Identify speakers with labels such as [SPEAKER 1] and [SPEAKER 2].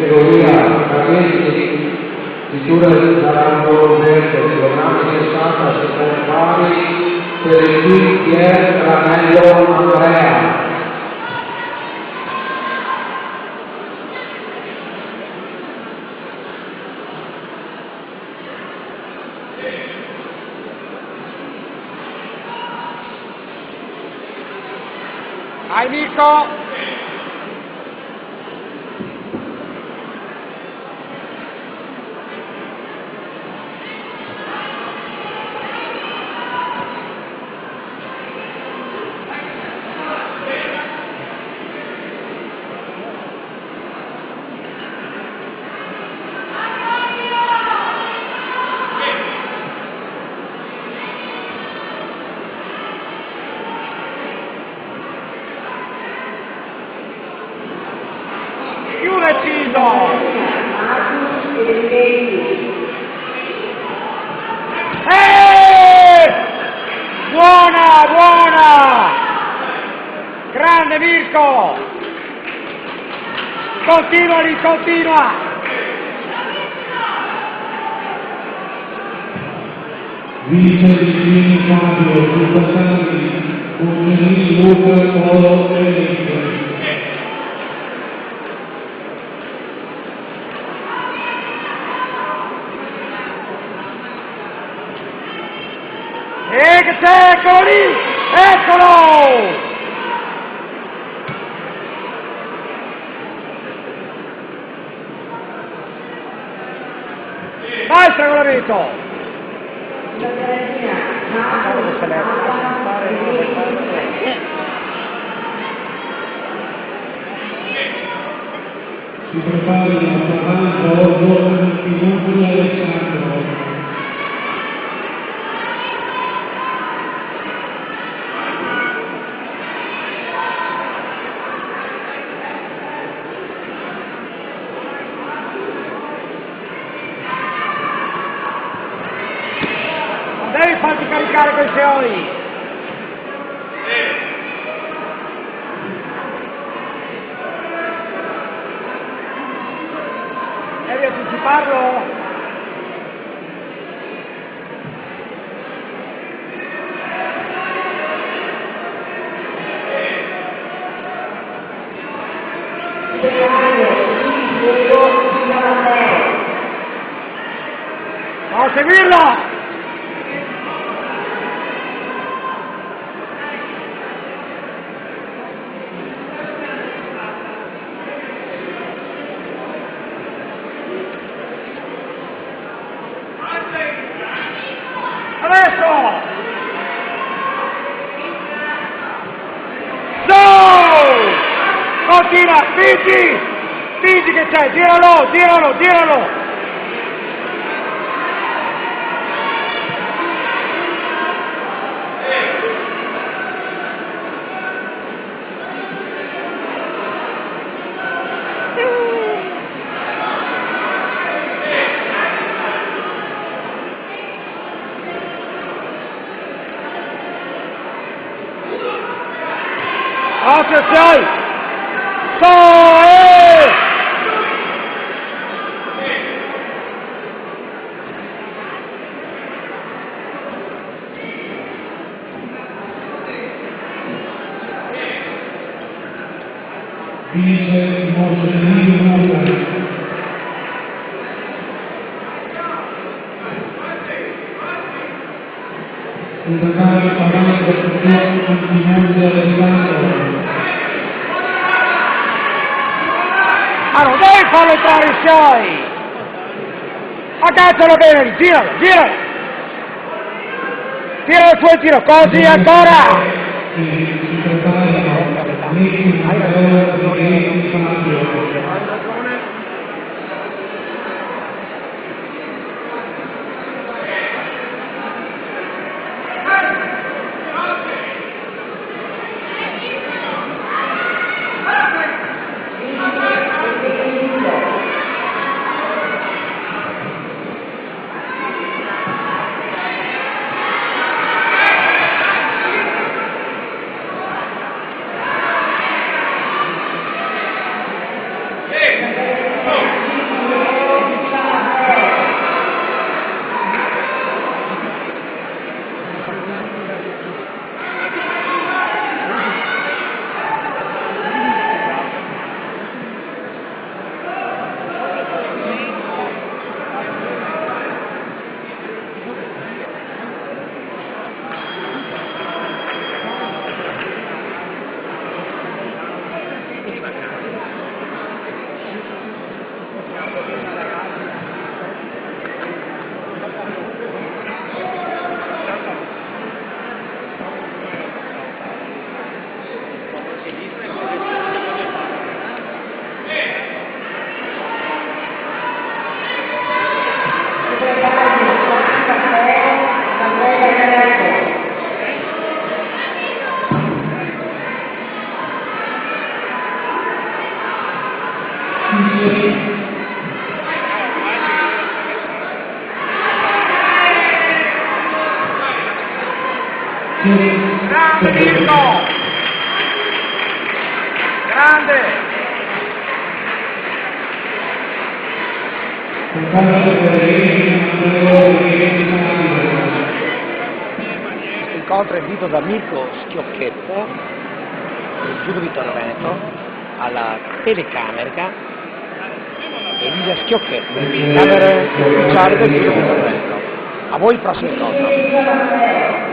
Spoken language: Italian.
[SPEAKER 1] categoria ragazzi misura saranno verso kilogrammi 60 secondi pari per il team Pier Ranello Andrea.
[SPEAKER 2] Vai Mirko! Più deciso! Buona, buona! Grande Mirko! Continua lì, continua!
[SPEAKER 1] Vice di primi Fabio, Supersani, Uccelli, Luca, Polo e
[SPEAKER 2] Eccolo lì! Eccolo! Vai il regolamento!
[SPEAKER 1] si prepari a parlare con Pinocchio Alessandro.
[SPEAKER 2] Devi farti caricare quei seoni! Devi anticiparlo! A seguirlo! Adesso! No! Continua, spingi! Spingi che c'è, giralo, giralo, giralo! Attenzione!
[SPEAKER 1] Dice Mosellino sindacale parlando con Pinocchio Alessandro.
[SPEAKER 2] Ma non devi farlo entrare in suoi! Agazzalo bene, giralo, giralo! Tira su e tiro, così ancora!
[SPEAKER 1] Si preparano Nicky Matteo e Fabio.
[SPEAKER 2] Grande Mirko! Grande! Questo incontro è vinto da Mirko Schiocchetto, del Judo Vittorio Veneto, alla telecamera Elisa Schiocchetto, camere ufficiali del Judo Vittorio Veneto. A voi il prossimo incontro.